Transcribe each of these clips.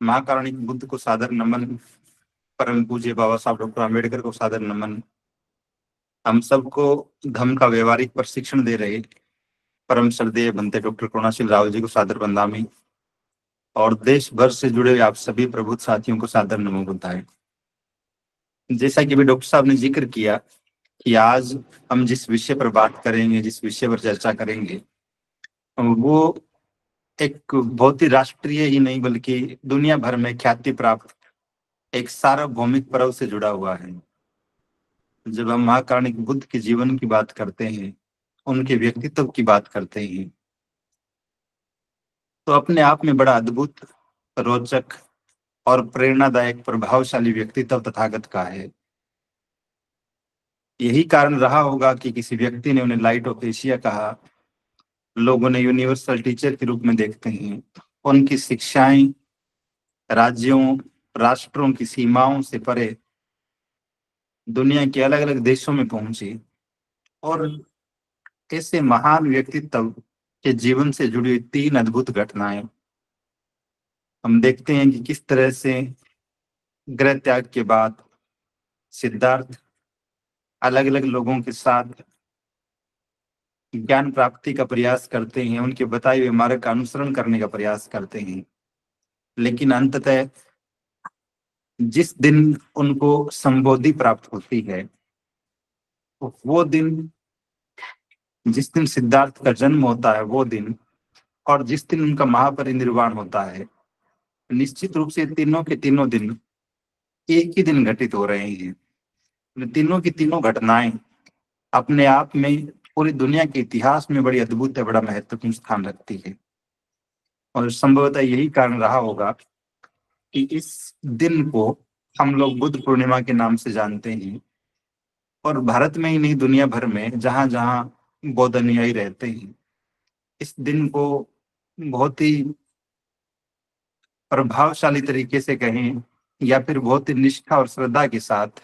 महाकारुणिक बुद्ध को सादर नमन। परम पूज्य बाबा साहब डॉक्टर आम्बेडकर को सादर नमन। हम सबको धम्म का व्यवहारिक प्रशिक्षण दे रहे परम श्रद्धेय बनते डॉक्टर करुणाशील राव जी को सादर बंदामी और देश भर से जुड़े हुए आप सभी प्रबुद्ध साथियों को सादर नमो बुद्धाय। जैसा कि भी डॉक्टर साहब ने जिक्र किया कि आज हम जिस विषय पर बात करेंगे, जिस विषय पर चर्चा करेंगे, वो एक बहुत ही राष्ट्रीय ही नहीं बल्कि दुनिया भर में ख्याति प्राप्त एक सार्वभौमिक पर्व से जुड़ा हुआ है। जब हम महाकारुणिक बुद्ध के जीवन की बात करते हैं, उनके व्यक्तित्व की बात करते हैं, तो अपने आप में बड़ा अद्भुत, रोचक और प्रेरणादायक प्रभावशाली व्यक्तित्व तथागत का है। यही कारण रहा होगा कि किसी व्यक्ति ने उन्हें लाइट ऑफ एशिया कहा। लोगों ने यूनिवर्सल टीचर के रूप में देखते हैं। उनकी शिक्षाएं राज्यों, राष्ट्रों की सीमाओं से परे दुनिया के अलग अलग देशों में पहुंची और ऐसे महान व्यक्तित्व के जीवन से जुड़ी हुई 3 अद्भुत घटनाएं हम देखते हैं कि किस तरह से गृह त्याग के बाद सिद्धार्थ अलग अलग लोगों के साथ ज्ञान प्राप्ति का प्रयास करते हैं, उनके बताए हुए मार्ग का अनुसरण करने का प्रयास करते हैं, लेकिन अंततः जिस दिन उनको संबोधि प्राप्त होती है, वो दिन, जिस दिन सिद्धार्थ का जन्म होता है वो दिन, और जिस दिन उनका महापरिनिर्वाण होता है, निश्चित रूप से तीनों के तीनों दिन एक ही दिन घटित हो रहे हैं। तीनों की तीनों घटनाएं अपने आप में पूरी दुनिया के इतिहास में बड़ी अद्भुत है, बड़ा महत्वपूर्ण स्थान रखती है। और संभवतः यही कारण रहा होगा कि इस दिन को हम लोग बुद्ध पूर्णिमा के नाम से जानते हैं। और भारत में ही नहीं, दुनिया भर में जहां जहां बौद्ध अनुयायी रहते हैं, इस दिन को बहुत ही प्रभावशाली तरीके से कहें या फिर बहुत ही निष्ठा और श्रद्धा के साथ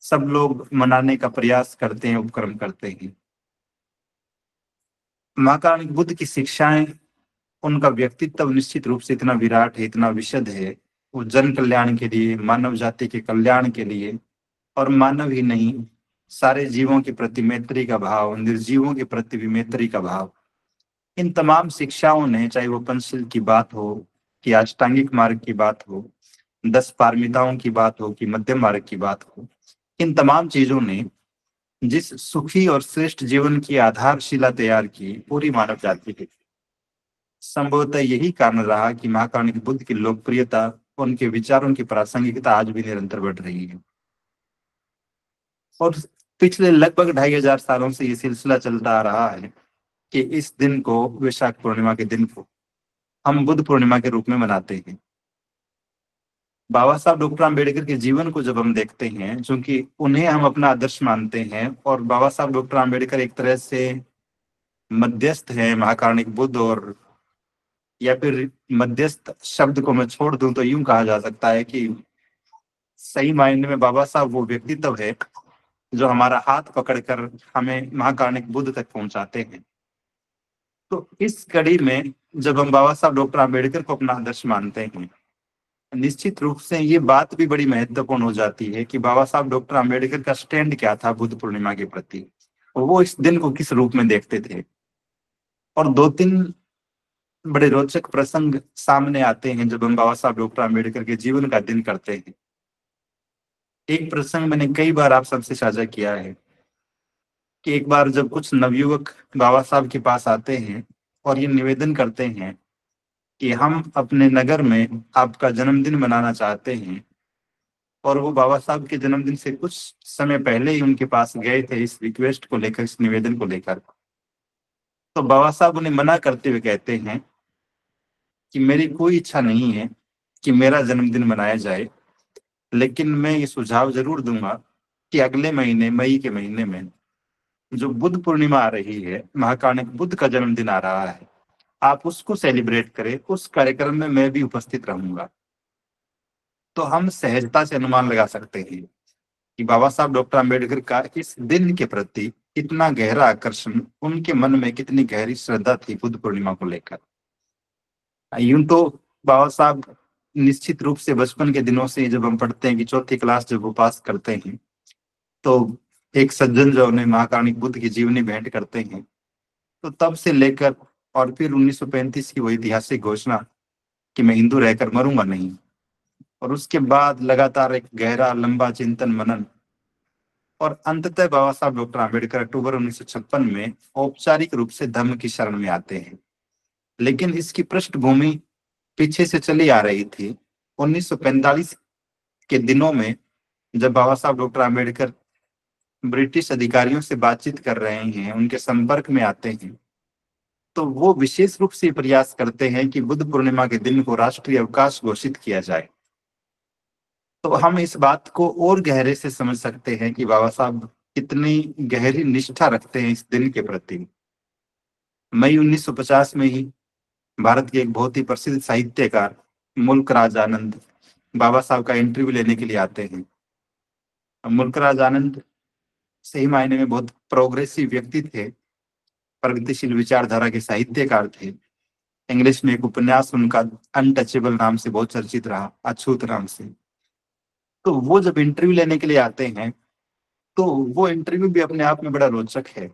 सब लोग मनाने का प्रयास करते हैं, उपक्रम करते हैं। महाकारुणिक बुद्ध की शिक्षाएं, उनका व्यक्तित्व निश्चित रूप से इतना विराट है, इतना विशद है। वो जन कल्याण के लिए, मानव जाति के कल्याण के लिए, और मानव ही नहीं, सारे जीवों के प्रति मैत्री का भाव, निर्जीवों के प्रति भी मैत्री का भाव, इन तमाम शिक्षाओं ने, चाहे वो पंचशील की बात हो कि अष्टांगिक मार्ग की बात हो, 10 पारमिताओं की बात हो कि मध्यम मार्ग की बात हो, इन तमाम चीजों ने जिस सुखी और श्रेष्ठ जीवन की आधारशिला तैयार की पूरी मानव जाति के, संभवतः यही कारण रहा कि महाकारुणिक बुद्ध की लोकप्रियता, उनके विचारों की प्रासंगिकता आज भी निरंतर बढ़ रही है। और पिछले लगभग 2500 सालों से ये सिलसिला चलता आ रहा है कि इस दिन को, वैशाख पूर्णिमा के दिन को, हम बुद्ध पूर्णिमा के रूप में मनाते हैं। बाबा साहब डॉक्टर आम्बेडकर के जीवन को जब हम देखते हैं, चूंकि उन्हें हम अपना आदर्श मानते हैं, और बाबा साहब डॉक्टर आम्बेडकर एक तरह से मध्यस्थ हैं महाकारुणिक बुद्ध और, या फिर मध्यस्थ शब्द को मैं छोड़ दूं तो यूं कहा जा सकता है कि सही मायने में बाबा साहब वो व्यक्तित्व है जो हमारा हाथ पकड़कर हमें महाकारुणिक बुद्ध तक पहुंचाते हैं। तो इस कड़ी में जब हम बाबा साहब डॉक्टर आम्बेडकर को अपना आदर्श मानते हैं, निश्चित रूप से ये बात भी बड़ी महत्वपूर्ण हो जाती है कि बाबा साहब डॉक्टर आम्बेडकर का स्टैंड क्या था बुद्ध पूर्णिमा के प्रति, वो इस दिन को किस रूप में देखते थे। और 2-3 बड़े रोचक प्रसंग सामने आते हैं जब हम बाबा साहब डॉक्टर आम्बेडकर के जीवन का अध्ययन करते हैं। एक प्रसंग मैंने कई बार आप सबसे साझा किया है कि एक बार जब कुछ नवयुवक बाबा साहब के पास आते हैं और ये निवेदन करते हैं कि हम अपने नगर में आपका जन्मदिन मनाना चाहते हैं, और वो बाबा साहब के जन्मदिन से कुछ समय पहले ही उनके पास गए थे इस रिक्वेस्ट को लेकर, इस निवेदन को लेकर, तो बाबा साहब उन्हें मना करते हुए कहते हैं कि मेरी कोई इच्छा नहीं है कि मेरा जन्मदिन मनाया जाए, लेकिन मैं ये सुझाव जरूर दूंगा कि अगले महीने, मई के महीने में जो बुद्ध पूर्णिमा आ रही है, महाकारुणिक बुद्ध का जन्मदिन आ रहा है, आप उसको सेलिब्रेट करें, उस कार्यक्रम में मैं भी उपस्थित रहूंगा। तो हम सहजता से अनुमान लगा सकते हैं कि बाबा साहब डॉक्टर आम्बेडकर का इस दिन के प्रति इतना गहरा आकर्षण, उनके मन में कितनी गहरी श्रद्धा थी बुद्ध पूर्णिमा को लेकर। यूं तो बाबा साहब निश्चित रूप से बचपन के दिनों से जब हम पढ़ते हैं कि चौथी क्लास जब वो पास करते हैं, तो एक सज्जन जो उन्हें महाकारुणिक बुद्ध की जीवनी भेंट करते हैं, तो तब से लेकर और फिर 1935 की वो ऐतिहासिक घोषणा कि मैं हिंदू रहकर मरूंगा नहीं, और उसके बाद लगातार एक गहरा लंबा चिंतन मनन, और अंततः बाबा साहब डॉक्टर आम्बेडकर अक्टूबर 1956 में औपचारिक रूप से धम्म की शरण में आते हैं। लेकिन इसकी पृष्ठभूमि पीछे से चली आ रही थी। 1945 के दिनों में जब बाबा साहब डॉक्टर आम्बेडकर ब्रिटिश अधिकारियों से बातचीत कर रहे हैं, उनके संपर्क में आते हैं, तो वो विशेष रूप से प्रयास करते हैं कि बुद्ध पूर्णिमा के दिन को राष्ट्रीय अवकाश घोषित किया जाए। तो हम इस बात को और गहरे से समझ सकते हैं कि बाबा साहब कितनी गहरी निष्ठा रखते हैं इस दिन के प्रति। मई 1950 में ही भारत के एक बहुत ही प्रसिद्ध साहित्यकार मुल्क राज आनंद बाबा साहब का इंटरव्यू लेने के लिए आते हैं। मुल्क राज आनंद सही मायने में बहुत प्रोग्रेसिव व्यक्ति थे, प्रगतिशील विचारधारा के साहित्यकार थे। इंग्लिश में एक उपन्यास उनका अनटचेबल नाम से बहुत चर्चित रहा, अछूत नाम से। तो वो जब इंटरव्यू लेने के लिए आते हैं, तो वो इंटरव्यू भी अपने आप में बड़ा रोचक है।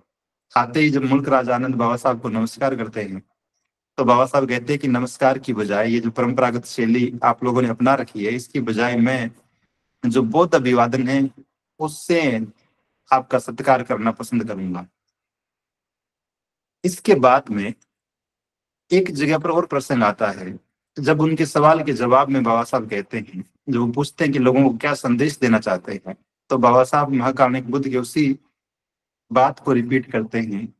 आते ही जब मुल्क राज आनंद बाबा साहब को नमस्कार करते हैं, तो बाबा साहब कहते हैं कि नमस्कार की बजाय ये जो परंपरागत शैली आप लोगों ने अपना रखी है, इसकी बजाय मैं जो बौद्ध अभिवादन है उससे आपका सत्कार करना पसंद करूंगा। इसके बाद में एक जगह पर और प्रसंग आता है, जब उनके सवाल के जवाब में बाबा साहब कहते हैं, जब वो पूछते हैं कि लोगों को क्या संदेश देना चाहते हैं, तो बाबा साहब महाकारुणिक बुद्ध की उसी बात को रिपीट करते हैं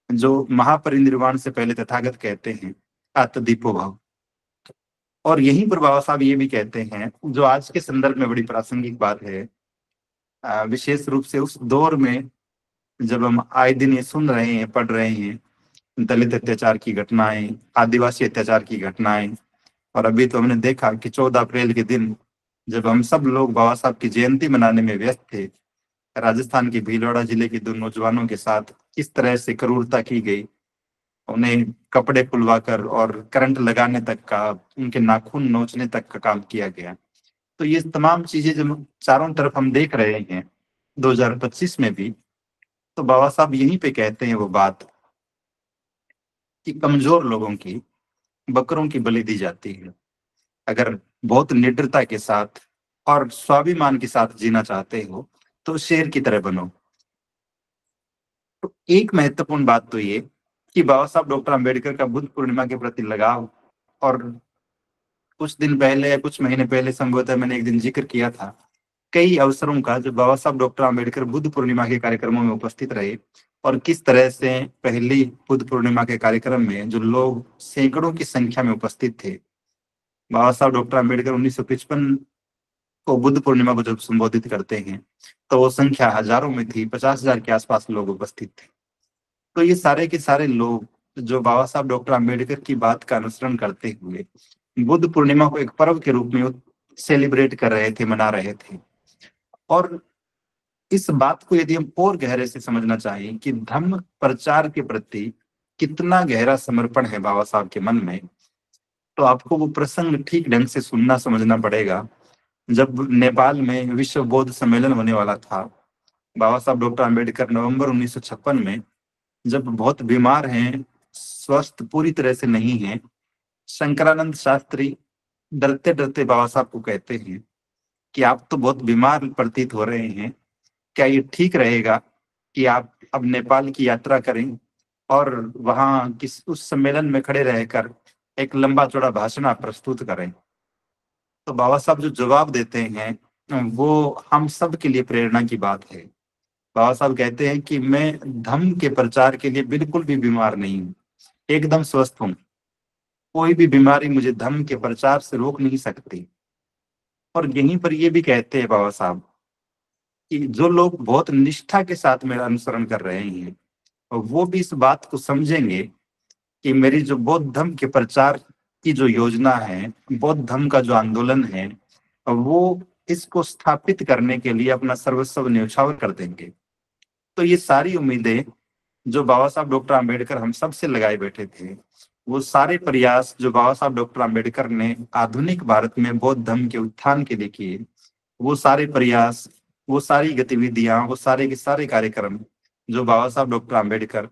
जो महापरिनिर्वाण से पहले तथागत कहते हैं, आत्मदीपो भव। और यहीं पर बाबा साहब ये भी कहते हैं, जो आज के संदर्भ में बड़ी प्रासंगिक बात है, विशेष रूप से उस दौर में जब हम आए दिन ये सुन रहे हैं, पढ़ रहे हैं, दलित अत्याचार की घटनाएं, आदिवासी अत्याचार की घटनाएं, और अभी तो हमने देखा कि 14 अप्रैल के दिन जब हम सब लोग बाबा साहब की जयंती मनाने में व्यस्त थे, राजस्थान के भीलवाड़ा जिले के 2 नौजवानों के साथ किस तरह से क्रूरता की गई, उन्हें कपड़े खुलवाकर और करंट लगाने तक का, उनके नाखून नोचने तक का काम किया गया। तो ये तमाम चीजें जब चारों तरफ हम देख रहे हैं 2025 में भी, तो बाबा साहब यहीं पे कहते हैं वो बात कि कमजोर लोगों की, बकरों की बलि दी जाती है। अगर बहुत निडरता के साथ और स्वाभिमान के साथ जीना चाहते हो, तो शेर की तरह बनो। तो एक महत्वपूर्ण बात तो ये कि बाबा साहब डॉक्टर अम्बेडकर का बुद्ध पूर्णिमा के प्रति लगाव, और कुछ दिन पहले या कुछ महीने पहले संभवतः मैंने एक दिन जिक्र किया था कई अवसरों का, जब बाबा साहब डॉक्टर अम्बेडकर बुद्ध पूर्णिमा के कार्यक्रमों में उपस्थित रहे, और किस तरह से पहली बुद्ध पूर्णिमा के कार्यक्रम में जो लोग सैकड़ों की संख्या में उपस्थित थे, बाबा साहब डॉक्टर अम्बेडकर 1955 को बुद्ध पूर्णिमा को जब संबोधित करते हैं, तो वो संख्या हजारों में थी, 50,000 के आसपास लोग उपस्थित थे। तो ये सारे के सारे लोग जो बाबा साहब डॉक्टर अम्बेडकर की बात का अनुसरण करते हुए बुद्ध पूर्णिमा को एक पर्व के रूप में सेलिब्रेट कर रहे थे, मना रहे थे। और इस बात को यदि हम और गहरे से समझना चाहें कि धम्म प्रचार के प्रति कितना गहरा समर्पण है बाबा साहब के मन में, तो आपको वो प्रसंग ठीक ढंग से सुनना समझना पड़ेगा। जब नेपाल में विश्व बौद्ध सम्मेलन होने वाला था, बाबा साहब डॉक्टर अम्बेडकर नवंबर 1956 में जब बहुत बीमार हैं, स्वस्थ पूरी तरह से नहीं है, शंकरानंद शास्त्री डरते डरते बाबा साहब को कहते हैं कि आप तो बहुत बीमार प्रतीत हो रहे हैं, क्या ये ठीक रहेगा कि आप अब नेपाल की यात्रा करें और वहां किस उस सम्मेलन में खड़े रहकर एक लंबा चौड़ा भाषण आप प्रस्तुत करें। तो बाबा साहब जो जवाब देते हैं वो हम सब के लिए प्रेरणा की बात है। बाबा साहब कहते हैं कि मैं धम्म के प्रचार के लिए बिल्कुल भी बीमार नहीं हूँ, एकदम स्वस्थ हूँ, कोई भी बीमारी मुझे धम्म के प्रचार से रोक नहीं सकती। और यहीं पर ये भी कहते हैं बाबा साहब कि जो लोग बहुत निष्ठा के साथ मेरा अनुसरण कर रहे हैं, और वो भी इस बात को समझेंगे कि मेरी जो बौद्ध धर्म के प्रचार की जो योजना है, बौद्ध धर्म का जो आंदोलन है, वो इसको स्थापित करने के लिए अपना सर्वस्व न्यौछावर कर देंगे। तो ये सारी उम्मीदें जो बाबा साहब डॉक्टर आम्बेडकर हम सब से लगाए बैठे थे, वो सारे प्रयास जो बाबा साहब डॉक्टर आम्बेडकर ने आधुनिक भारत में बौद्ध धर्म के उत्थान के लिए किए, वो सारे प्रयास, वो सारी गतिविधियां, वो सारे के सारे कार्यक्रम जो बाबा साहब डॉक्टर आम्बेडकर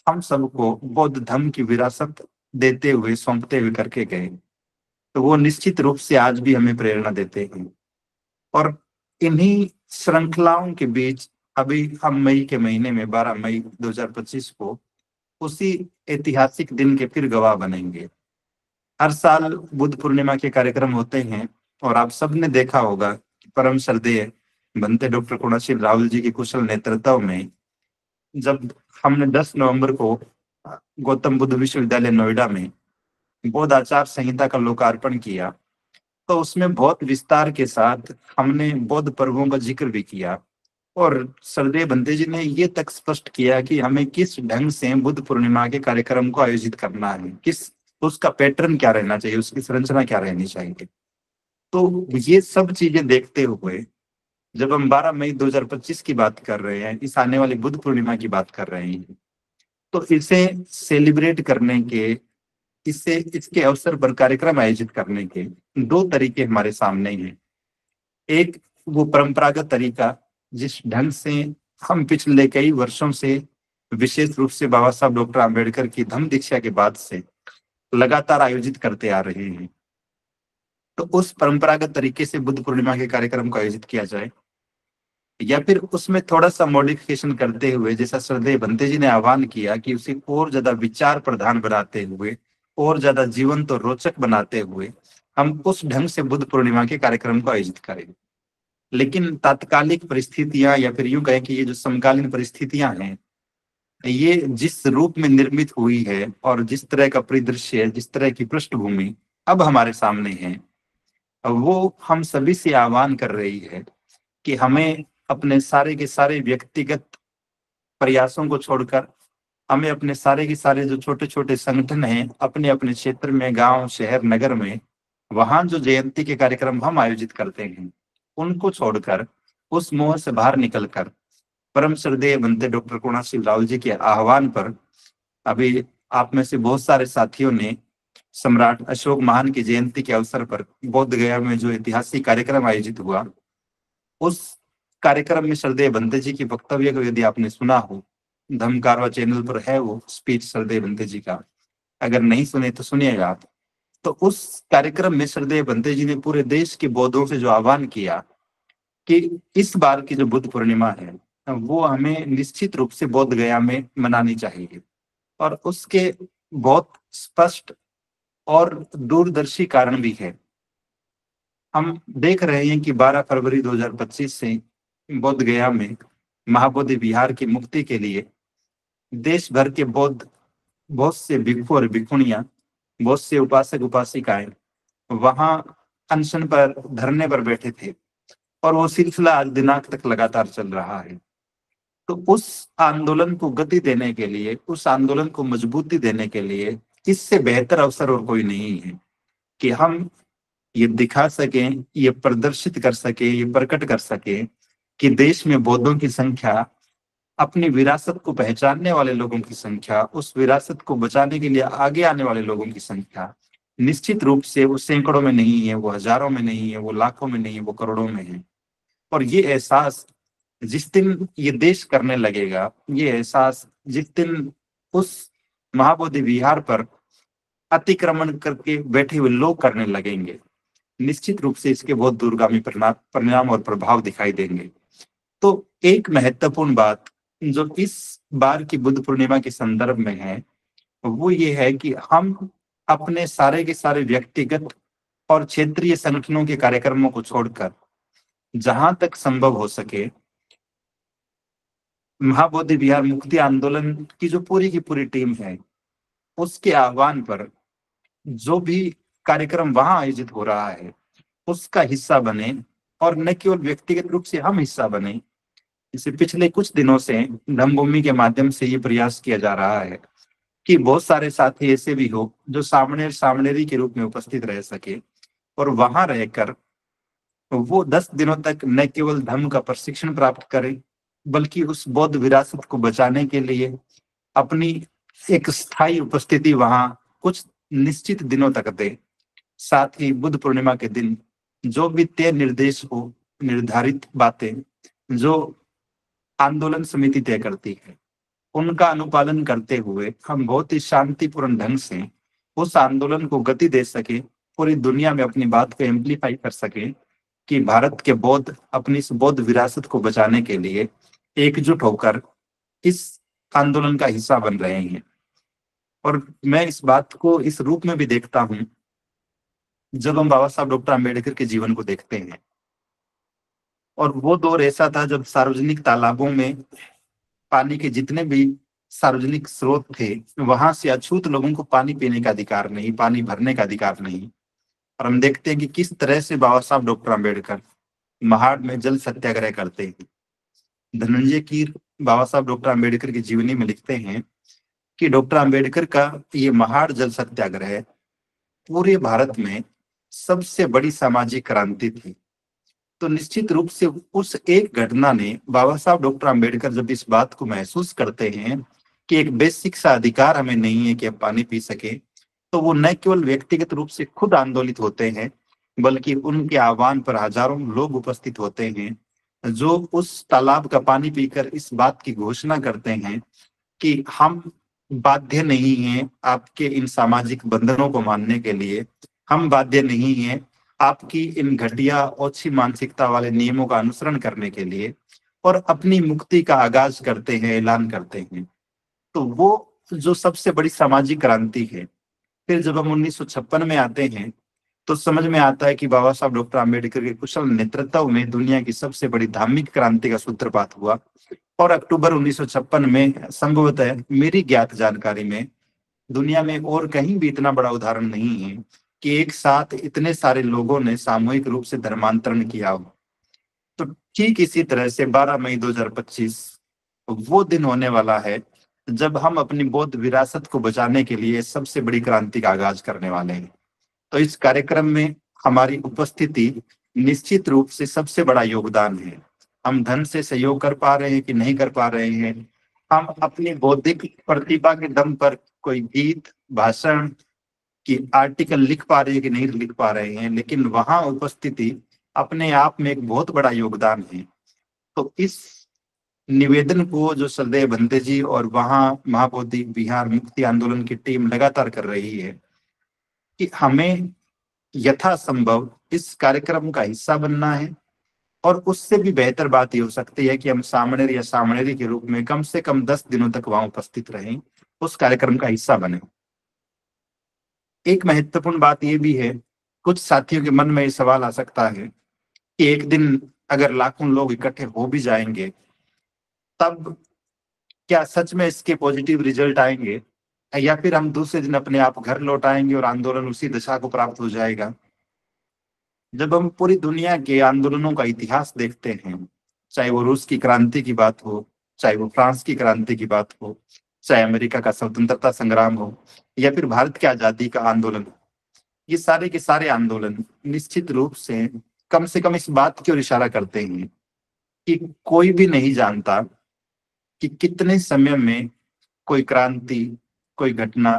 हम सबको बौद्ध धर्म की विरासत देते हुए, सौंपते हुए करके गए, तो वो निश्चित रूप से आज भी हमें प्रेरणा देते हैं। और इन्हीं श्रृंखलाओं के बीच अभी हम मई के महीने में 12 मई 2025 को उसी ऐतिहासिक दिन के फिर गवाह बनेंगे। हर साल बुद्ध पूर्णिमा के कार्यक्रम होते हैं और आप सबने देखा होगा कि परम श्रद्धेय बनते डॉक्टर करुणाशील राहुल जी के कुशल नेतृत्व में जब हमने 10 नवंबर को गौतम बुद्ध विश्वविद्यालय नोएडा में बौद्ध आचार संहिता का लोकार्पण किया, तो उसमें बहुत विस्तार के साथ हमने बौद्ध पर्वों का जिक्र भी किया और श्रद्धेय बनते जी ने ये तक स्पष्ट किया कि हमें किस ढंग से बुद्ध पूर्णिमा के कार्यक्रम को आयोजित करना है, किस उसका पैटर्न क्या रहना चाहिए, उसकी संरचना क्या रहनी चाहिए। तो ये सब चीजें देखते हुए जब हम 12 मई 2025 की बात कर रहे हैं, इस आने वाली बुद्ध पूर्णिमा की बात कर रहे हैं, तो इसे सेलिब्रेट करने के, इससे इसके अवसर पर कार्यक्रम आयोजित करने के दो तरीके हमारे सामने हैं। एक वो परंपरागत तरीका जिस ढंग से हम पिछले कई वर्षों से, विशेष रूप से बाबा साहब डॉक्टर आम्बेडकर की धम्म दीक्षा के बाद से लगातार आयोजित करते आ रहे हैं, तो उस परंपरागत तरीके से बुद्ध पूर्णिमा के कार्यक्रम को आयोजित किया जाए, या फिर उसमें थोड़ा सा मॉडिफिकेशन करते हुए, जैसा श्रद्धेय बनते जी ने आह्वान किया कि उसे और ज्यादा विचार प्रधान बनाते हुए, और ज्यादा जीवंत और रोचक बनाते हुए हम उस ढंग से बुद्ध पूर्णिमा के कार्यक्रम को आयोजित करें। लेकिन तात्कालिक परिस्थितियां, या फिर यूं कहें कि ये जो समकालीन परिस्थितियां हैं, ये जिस रूप में निर्मित हुई है और जिस तरह का परिदृश्य, जिस तरह की पृष्ठभूमि अब हमारे सामने है, वो हम सभी से आह्वान कर रही है कि हमें अपने सारे के सारे व्यक्तिगत प्रयासों को छोड़कर, हमें अपने सारे के सारे जो छोटे छोटे संगठन हैं अपने अपने क्षेत्र में, गांव, शहर, नगर में, वहां जो जयंती के कार्यक्रम हम आयोजित करते हैं, उनको छोड़कर, उस मोह से बाहर निकलकर परम श्रद्धेय बनते डॉक्टर करुणाशील राहुल जी के आह्वान पर, अभी आप में से बहुत सारे साथियों ने सम्राट अशोक महान की जयंती के अवसर पर बोध गया में जो ऐतिहासिक कार्यक्रम आयोजित हुआ, उस कार्यक्रम में श्रद्धेय बनते जी की वक्तव्य को यदि आपने सुना हो, धम्म कारवा चैनल पर है वो स्पीच श्रद्धेय बनते जी का, अगर नहीं सुने तो सुनिएगा आप। तो उस कार्यक्रम में श्रद्धेय बनते जी ने पूरे देश के बौद्धों से जो आह्वान किया कि इस बार की जो बुद्ध पूर्णिमा है वो हमें निश्चित रूप से बोध गया में मनानी चाहिए, और उसके बहुत स्पष्ट और दूरदर्शी कारण भी है। हम देख रहे हैं कि 12 फरवरी 2025 से बोध गया में महाबोधि विहार की मुक्ति के लिए देश भर के बौद्ध, बहुत से भिक्षु और भिक्षुणियां, बहुत से उपासक उपासिकाएं वहां अनशन पर, धरने पर बैठे थे, और वो सिलसिला आज दिनांक तक लगातार चल रहा है। तो उस आंदोलन को गति देने के लिए, उस आंदोलन को मजबूती देने के लिए इससे बेहतर अवसर और कोई नहीं है कि हम ये दिखा सकें, ये प्रदर्शित कर सके, ये प्रकट कर सके कि देश में बौद्धों की संख्या, अपनी विरासत को पहचानने वाले लोगों की संख्या, उस विरासत को बचाने के लिए आगे आने वाले लोगों की संख्या निश्चित रूप से वो सैकड़ों में नहीं है, वो हजारों में नहीं है, वो लाखों में नहीं है, वो करोड़ों में है। और ये एहसास जिस दिन ये देश करने लगेगा, ये एहसास जिस दिन उस महाबोधि विहार पर अतिक्रमण करके बैठे हुए लोग करने लगेंगे, निश्चित रूप से इसके बहुत दूरगामी परिणाम और प्रभाव दिखाई देंगे। तो एक महत्वपूर्ण बात जो इस बार की बुद्ध पूर्णिमा के संदर्भ में है, वो ये है कि हम अपने सारे के सारे व्यक्तिगत और क्षेत्रीय संगठनों के कार्यक्रमों को छोड़कर जहां तक संभव हो सके महाबोधि विहार मुक्ति आंदोलन की जो पूरी की पूरी टीम है, उसके आह्वान पर जो भी कार्यक्रम वहां आयोजित हो रहा है उसका हिस्सा बने, और न केवल व्यक्तिगत रूप से हम हिस्सा बने। इसे पिछले कुछ दिनों से धम्मभूमि के माध्यम से ये प्रयास किया जा रहा है कि बहुत सारे साथी ऐसे भी हो जो सामनेरी के रूप में उपस्थित रह सके, और वहां रहकर वो 10 दिनों तक न केवल धर्म का प्रशिक्षण प्राप्त करें, बल्कि उस बौद्ध विरासत को बचाने के लिए अपनी एक स्थायी उपस्थिति वहां कुछ निश्चित दिनों तक दें। साथ ही बुद्ध पूर्णिमा के दिन जो भी तय निर्देश हो, निर्धारित बातें जो आंदोलन समिति तय करती है, उनका अनुपालन करते हुए हम बहुत ही शांतिपूर्ण ढंग से उस आंदोलन को गति दे सके, पूरी दुनिया में अपनी बात को एम्पलीफाई कर सके कि भारत के बौद्ध अपनी इस बौद्ध विरासत को बचाने के लिए एकजुट होकर इस आंदोलन का हिस्सा बन रहे हैं। और मैं इस बात को इस रूप में भी देखता हूं जब हम बाबा साहब डॉक्टर आम्बेडकर के जीवन को देखते हैं। और वो दौर ऐसा था जब सार्वजनिक तालाबों में पानी के जितने भी सार्वजनिक स्रोत थे, वहां से अछूत लोगों को पानी पीने का अधिकार नहीं, पानी भरने का अधिकार नहीं। और हम देखते हैं कि किस तरह से बाबा साहब डॉक्टर आम्बेडकर महाड़ में जल सत्याग्रह करते हैं। धनंजय कीर बाबा साहब डॉक्टर आम्बेडकर की जीवनी में लिखते हैं कि डॉक्टर आम्बेडकर का ये महाड़ जल सत्याग्रह पूरे भारत में सबसे बड़ी सामाजिक क्रांति थी। तो निश्चित रूप से उस एक घटना ने बाबा साहब डॉक्टर आम्बेडकर जब इस बात को महसूस करते हैं कि एक बेसिक सा अधिकार हमें नहीं है कि हम पानी पी सके, तो वो न केवल व्यक्तिगत रूप से खुद आंदोलित होते हैं, बल्कि उनके आह्वान पर हजारों लोग उपस्थित होते हैं जो उस तालाब का पानी पीकर इस बात की घोषणा करते हैं कि हम बाध्य नहीं हैं आपके इन सामाजिक बंधनों को मानने के लिए, हम बाध्य नहीं हैं आपकी इन घटिया ओछी मानसिकता वाले नियमों का अनुसरण करने के लिए, और अपनी मुक्ति का आगाज करते हैं, ऐलान करते हैं। तो वो जो सबसे बड़ी सामाजिक क्रांति है। फिर जब हम 1956 में आते हैं तो समझ में आता है कि बाबा साहब डॉक्टर आम्बेडकर के कुशल नेतृत्व में दुनिया की सबसे बड़ी धार्मिक क्रांति का सूत्रपात हुआ। और अक्टूबर 1956 में संभवतः मेरी ज्ञात जानकारी में दुनिया में और कहीं भी इतना बड़ा उदाहरण नहीं है कि एक साथ इतने सारे लोगों ने सामूहिक रूप से धर्मांतरण किया हो। तो ठीक इसी तरह से 12 मई 2025 वो दिन होने वाला है जब हम अपनी बौद्ध विरासत को बचाने के लिए सबसे बड़ी क्रांति का आगाज करने वाले हैं। तो इस कार्यक्रम में हमारी उपस्थिति निश्चित रूप से सबसे बड़ा योगदान है। हम धन से सहयोग कर पा रहे हैं कि नहीं कर पा रहे हैं, हम अपनी बौद्धिक प्रतिभा के दम पर कोई गीत, भाषण की आर्टिकल लिख पा रहे हैं कि नहीं लिख पा रहे हैं, लेकिन वहां उपस्थिति अपने आप में एक बहुत बड़ा योगदान है। तो इस निवेदन को जो सरदेव भंते जी और वहां महाबोधि बिहार मुक्ति आंदोलन की टीम लगातार कर रही है कि हमें यथासंभव इस कार्यक्रम का हिस्सा बनना है। और उससे भी बेहतर बात ये हो सकती है कि हम सामनेरी या सामनेरी के रूप में कम से कम 10 दिनों तक वहां उपस्थित रहें, उस कार्यक्रम का हिस्सा बने। एक महत्वपूर्ण बात यह भी है, कुछ साथियों के मन में ये सवाल आ सकता है कि एक दिन अगर लाखों लोग इकट्ठे हो भी जाएंगे, तब क्या सच में इसके पॉजिटिव रिजल्ट आएंगे, या फिर हम दूसरे दिन अपने आप घर लौट आएंगे और आंदोलन उसी दशा को प्राप्त हो जाएगा। जब हम पूरी दुनिया के आंदोलनों का इतिहास देखते हैं, चाहे वो रूस की क्रांति की बात हो, चाहे वो फ्रांस की क्रांति की बात हो, चाहे अमेरिका का स्वतंत्रता संग्राम हो, या फिर भारत के आजादी का आंदोलन, ये सारे के सारे आंदोलन निश्चित रूप से कम इस बात की ओर इशारा करते हैं कि कोई भी नहीं जानता कि कितने समय में कोई क्रांति, कोई घटना,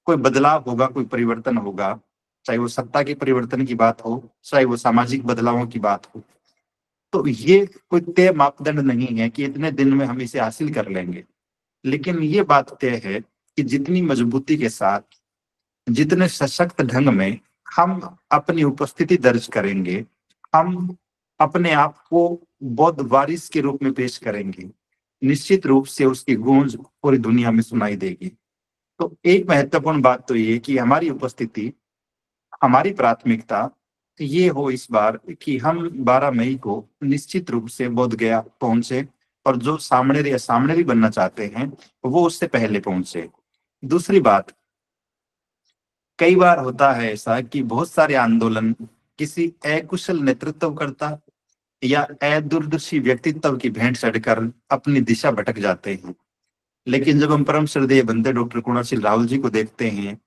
कोई बदलाव होगा, कोई परिवर्तन होगा, चाहे वो सत्ता के परिवर्तन की बात हो, चाहे वो सामाजिक बदलावों की बात हो। तो ये कोई तय मापदंड नहीं है कि इतने दिन में हम इसे हासिल कर लेंगे, लेकिन ये बात तय है कि जितनी मजबूती के साथ, जितने सशक्त ढंग में हम अपनी उपस्थिति दर्ज करेंगे, हम अपने आप को बौद्ध वारिस के रूप में पेश करेंगे, निश्चित रूप से उसकी गूंज पूरी दुनिया में सुनाई देगी। तो एक महत्वपूर्ण बात तो ये कि हमारी उपस्थिति, हमारी प्राथमिकता ये हो इस बार कि हम 12 मई को निश्चित रूप से बोध गया पहुंचे, और जो सामने या सामने भी बनना चाहते हैं वो उससे पहले पहुंचे। दूसरी बात, कई बार होता है ऐसा कि बहुत सारे आंदोलन किसी अकुशल नेतृत्वकर्ता या अदूरदर्शी व्यक्तित्व की भेंट चढ़कर अपनी दिशा भटक जाते हैं। लेकिन जब हम परम श्रद्धेय बंदे डॉक्टर कुणाशील राहुल जी को देखते हैं,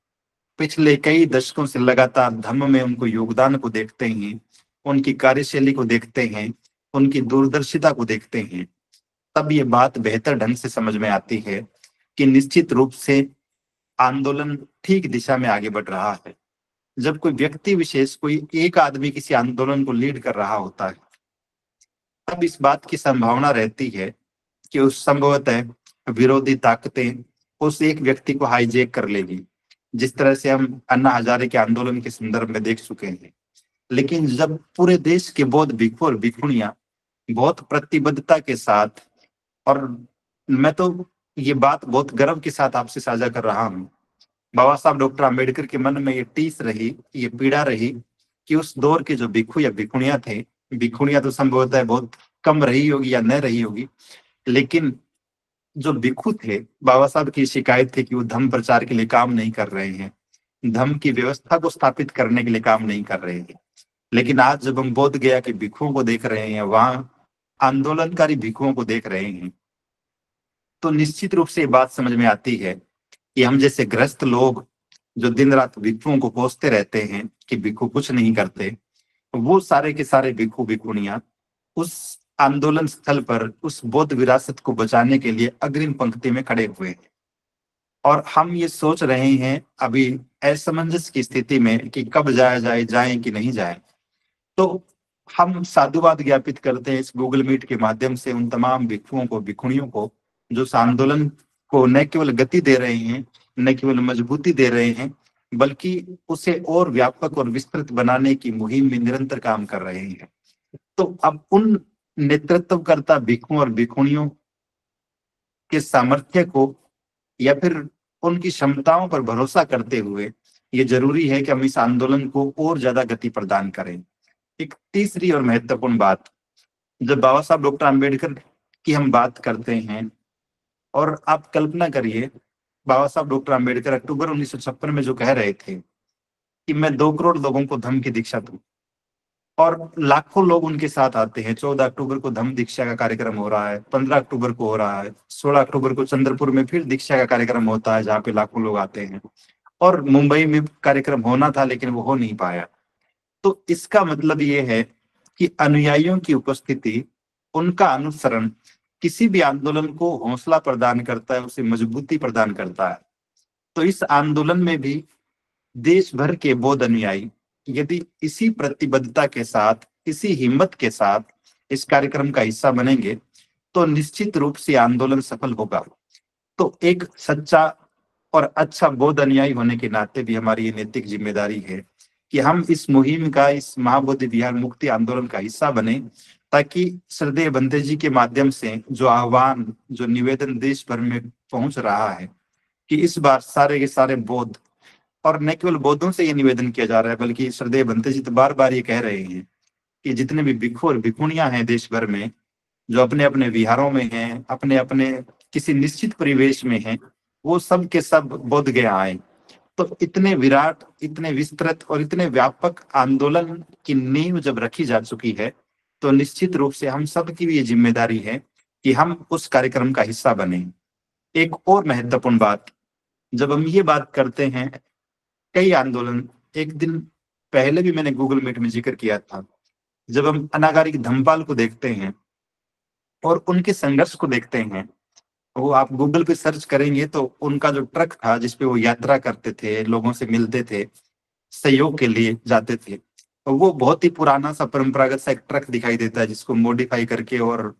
पिछले कई दशकों से लगातार धम्म में उनको योगदान को देखते हैं, उनकी कार्यशैली को देखते हैं, उनकी दूरदर्शिता को देखते हैं, तब ये बात बेहतर ढंग से समझ में आती है कि निश्चित रूप से आंदोलन ठीक दिशा में आगे बढ़ रहा है। जब कोई व्यक्ति विशेष, कोई एक आदमी किसी आंदोलन को लीड कर रहा होता है, तब इस बात की संभावना रहती है कि उस संभवतः विरोधी ताकतें उस एक व्यक्ति को हाईजैक कर लेगी, जिस तरह से हम अन्ना हजारे के आंदोलन के संदर्भ में देख चुके हैं। लेकिन जब पूरे देश के बौद्ध भिक्षु और भिक्षुणियां बहुत प्रतिबद्धता के साथ, और मैं तो ये बात बहुत गर्व के साथ आपसे साझा कर रहा हूँ, बाबा साहब डॉक्टर आम्बेडकर के मन में ये टीस रही, ये पीड़ा रही कि उस दौर के जो भिक्षु या भिक्षुणियां थे, भिक्षुणियां तो संभवतः बहुत कम रही होगी या न रही होगी, लेकिन जो भिक्षु थे, बाबा साहब की शिकायत थी कि वो धम्म प्रचार के लिए काम नहीं कर रहे हैं, धम्म की व्यवस्था को स्थापित करने के लिए काम नहीं कर रहे हैं। लेकिन आज जब हम बोध गया के भिक्षुओं को देख रहे हैं, वहां आंदोलनकारी भिक्षुओं को देख रहे हैं, तो निश्चित रूप से ये बात समझ में आती है कि हम जैसे ग्रस्त लोग जो दिन रात भिक्षुओं को कोसते रहते हैं कि भिक्षु कुछ नहीं करते, वो सारे के सारे भिक्षु भिक्षुणियां उस आंदोलन स्थल पर उस बौद्ध विरासत को बचाने के लिए अग्रिम पंक्ति में खड़े हुए हैं। और हम ये सोच रहे हैं अभी असमंजस की स्थिति में कि कब जाया जाए, जाए कि नहीं जाए। तो हम साधुवाद ज्ञापित करते हैं इस गूगल मीट के माध्यम से उन तमाम भिक्षुओं को, भिक्षुणियों को, जो इस आंदोलन को न केवल गति दे रहे हैं, न केवल मजबूती दे रहे हैं, बल्कि उसे और व्यापक और विस्तृत बनाने की मुहिम में निरंतर काम कर रहे हैं। तो अब उन नेतृत्वकर्ता भिक्षुओं और भिक्षुणियों के सामर्थ्य को या फिर उनकी क्षमताओं पर भरोसा करते हुए ये जरूरी है कि हम इस आंदोलन को और ज्यादा गति प्रदान करें। एक तीसरी और महत्वपूर्ण बात, जब बाबा साहब डॉक्टर आम्बेडकर की हम बात करते हैं, और आप कल्पना करिए बाबा साहब डॉक्टर आम्बेडकर अक्टूबर 1956 में जो कह रहे थे कि मैं 2 करोड़ लोगों को धम्म की दीक्षा दूं, और लाखों लोग उनके साथ आते हैं। 14 अक्टूबर को धम्म दीक्षा का कार्यक्रम हो रहा है, 15 अक्टूबर को हो रहा है, 16 अक्टूबर को चंद्रपुर में फिर दीक्षा का कार्यक्रम होता है जहाँ पे लाखों लोग आते हैं, और मुंबई में कार्यक्रम होना था लेकिन वो हो नहीं पाया। तो इसका मतलब ये है कि अनुयायियों की उपस्थिति, उनका अनुसरण किसी भी आंदोलन को हौसला प्रदान करता है, उसे मजबूती प्रदान करता है। तो इस आंदोलन में भी देश भर के बौद्ध अनुयायी यदि इसी प्रतिबद्धता के साथ, इसी हिम्मत के साथ इस कार्यक्रम का हिस्सा बनेंगे, तो निश्चित रूप से आंदोलन सफल होगा। तो एक सच्चा और अच्छा बौद्ध अनुयायी होने के नाते भी हमारी ये नैतिक जिम्मेदारी है कि हम इस मुहिम का, इस महाबोधि विहार मुक्ति आंदोलन का हिस्सा बने, ताकि श्रद्धेय बंते जी के माध्यम से जो आह्वान, जो निवेदन देश भर में पहुंच रहा है कि इस बार सारे के सारे बौद्ध, और न केवल बौद्धों से ये निवेदन किया जा रहा है बल्कि श्रद्धेय बंते जी तो बार बार ये कह रहे हैं कि जितने भी भिक्षु और भिक्षुणियां हैं देश भर में, जो अपने अपने विहारों में हैं, अपने अपने किसी निश्चित परिवेश में हैं, वो सब के सब बोध गया आए। तो इतने विराट, इतने विस्तृत और इतने व्यापक आंदोलन की नींव जब रखी जा चुकी है, तो निश्चित रूप से हम सब की भी ये जिम्मेदारी है कि हम उस कार्यक्रम का हिस्सा बने। एक और महत्वपूर्ण बात, जब हम ये बात करते हैं, कई आंदोलन, एक दिन पहले भी मैंने गूगल मीट में जिक्र किया था, जब हम अनागारिक धम्मपाल को देखते हैं और उनके संघर्ष को देखते हैं, वो आप गूगल पे सर्च करेंगे तो उनका जो ट्रक था जिसपे वो यात्रा करते थे, लोगों से मिलते थे, सहयोग के लिए जाते थे, तो वो बहुत ही पुराना सा परंपरागत सा एक ट्रक दिखाई देता है जिसको मॉडिफाई करके और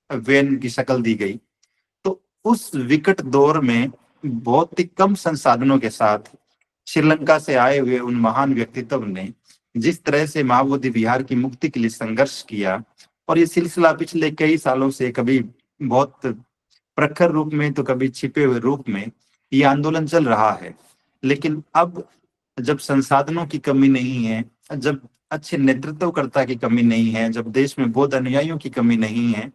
वैन की शक्ल दी गई। तो उस विकट दौर में बहुत ही कम संसाधनों के साथ श्रीलंका से आए हुए उन महान व्यक्तित्व ने जिस तरह से महाबोधि विहार की मुक्ति के लिए संघर्ष किया, और ये सिलसिला पिछले कई सालों से कभी बहुत प्रखर रूप में तो कभी छिपे हुए रूप में ये आंदोलन चल रहा है। लेकिन अब जब संसाधनों की कमी नहीं है, जब अच्छे नेतृत्वकर्ता की कमी नहीं है, जब देश में बौद्ध अनुयायियों की कमी नहीं है,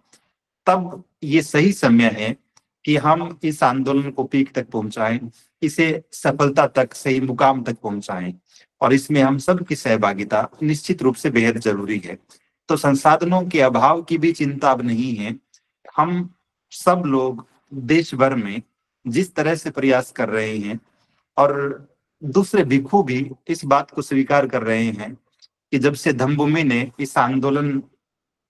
तब ये सही समय है कि हम इस आंदोलन को पीक तक पहुंचाएं, इसे सफलता तक, सही मुकाम तक पहुंचाएं, और इसमें हम सब की सहभागिता निश्चित रूप से बेहद जरूरी है। तो संसाधनों के अभाव की भी चिंता अब नहीं है। हम सब लोग देश भर में जिस तरह से प्रयास कर रहे हैं, और दूसरे भिक्षु भी इस बात को स्वीकार कर रहे हैं कि जब से धम्मभूमि ने इस आंदोलन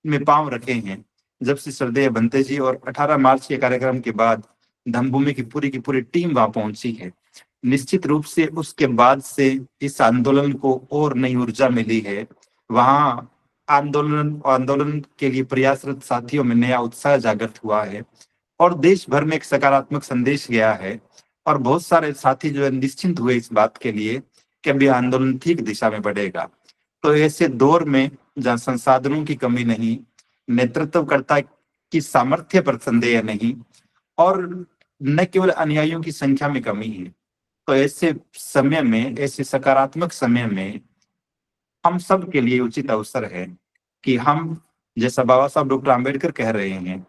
में पांव रखे हैं, जब से श्रद्धेय बंते जी और 18 मार्च के कार्यक्रम के बाद धम्मभूमि की पूरी टीम वहां पहुंची है, निश्चित रूप से उसके बाद से इस आंदोलन को और नई ऊर्जा मिली है। वहां आंदोलन के लिए प्रयासरत साथियों में नया उत्साह जागृत हुआ है और देश भर में एक सकारात्मक संदेश गया है। और बहुत सारे साथी जो है निश्चिंत हुए इस बात के लिए कि अभी आंदोलन ठीक दिशा में बढ़ेगा। तो ऐसे दौर में जहाँ संसाधनों की कमी नहीं, नेतृत्वकर्ता की सामर्थ्य पर संदेह नहीं, और न केवल अनुयायियों की संख्या में कमी है, तो ऐसे समय में, ऐसे सकारात्मक समय में हम सब के लिए उचित अवसर है कि हम, जैसा बाबा साहब डॉक्टर आम्बेडकर कह रहे हैं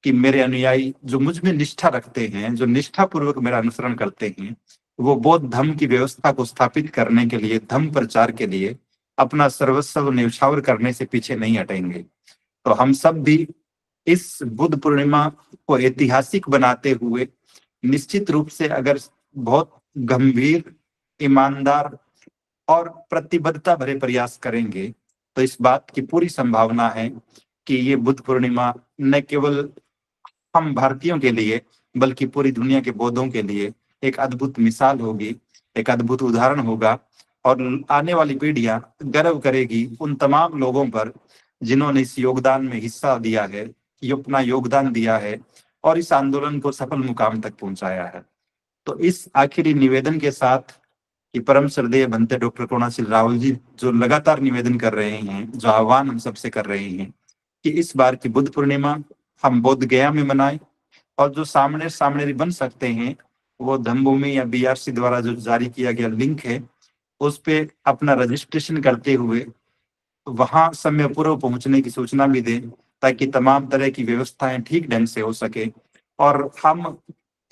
कि मेरे अनुयायी जो मुझ में निष्ठा रखते हैं, जो निष्ठा पूर्वक मेरा अनुसरण करते हैं, वो बौद्ध धर्म की व्यवस्था को स्थापित करने के लिए, धर्म प्रचार के लिए अपना सर्वस्व न्यौछावर करने से पीछे नहीं हटेंगे। तो हम सब भी इस बुद्ध पूर्णिमा को ऐतिहासिक बनाते हुए निश्चित रूप से अगर बहुत गंभीर, ईमानदार और प्रतिबद्धता भरे प्रयास करेंगे तो इस बात की पूरी संभावना है कि ये बुद्ध पूर्णिमा न केवल हम भारतीयों के लिए बल्कि पूरी दुनिया के बौद्धों के लिए एक अद्भुत मिसाल होगी, एक अद्भुत उदाहरण होगा। और आने वाली पीढ़ियां गर्व करेगी उन तमाम लोगों पर जिन्होंने इस योगदान में हिस्सा दिया है, ये अपना योगदान दिया है और इस आंदोलन को सफल मुकाम तक पहुंचाया है। तो इस आखिरी निवेदन के साथ कि परम श्रद्धेय भंते डॉक्टर करुणाशील राहुल जी जो लगातार निवेदन कर रहे हैं, जो आह्वान हम सबसे कर रहे हैं कि इस बार की बुद्ध पूर्णिमा हम बोध गया में मनाएं, और जो सामने सामने बन सकते हैं वो धम्मभूमि या बीआरसी द्वारा जो जारी किया गया लिंक है उस पे अपना रजिस्ट्रेशन करते हुए वहां समय पूर्व पहुंचने की सूचना भी दें, ताकि तमाम तरह की व्यवस्थाएं ठीक ढंग से हो सके और हम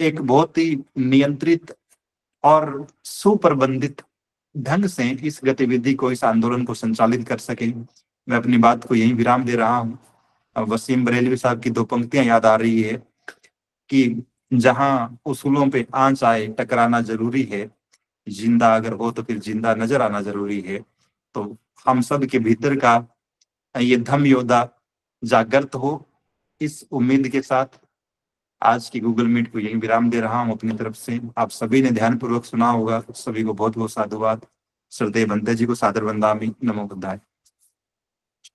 एक बहुत ही नियंत्रित और सुप्रबंधित ढंग से इस गतिविधि को, इस आंदोलन को संचालित कर सकें। मैं अपनी बात को यहीं विराम दे रहा हूँ। वसीम बरेलवी साहब की दो पंक्तियां याद आ रही है कि जहां उसूलों पे आंच आए टकराना जरूरी है, जिंदा अगर हो तो फिर जिंदा नजर आना जरूरी है। तो हम सब के भीतर का ये धम्म योद्धा जागृत हो, इस उम्मीद के साथ आज की गूगल मीट को यही विराम दे रहा हूं अपनी तरफ से। आप सभी ने ध्यानपूर्वक सुना होगा, सभी को बहुत बहुत साधुवाद। श्रद्धेय बंते जी को सादर वंदामि। नमो बुद्धाय।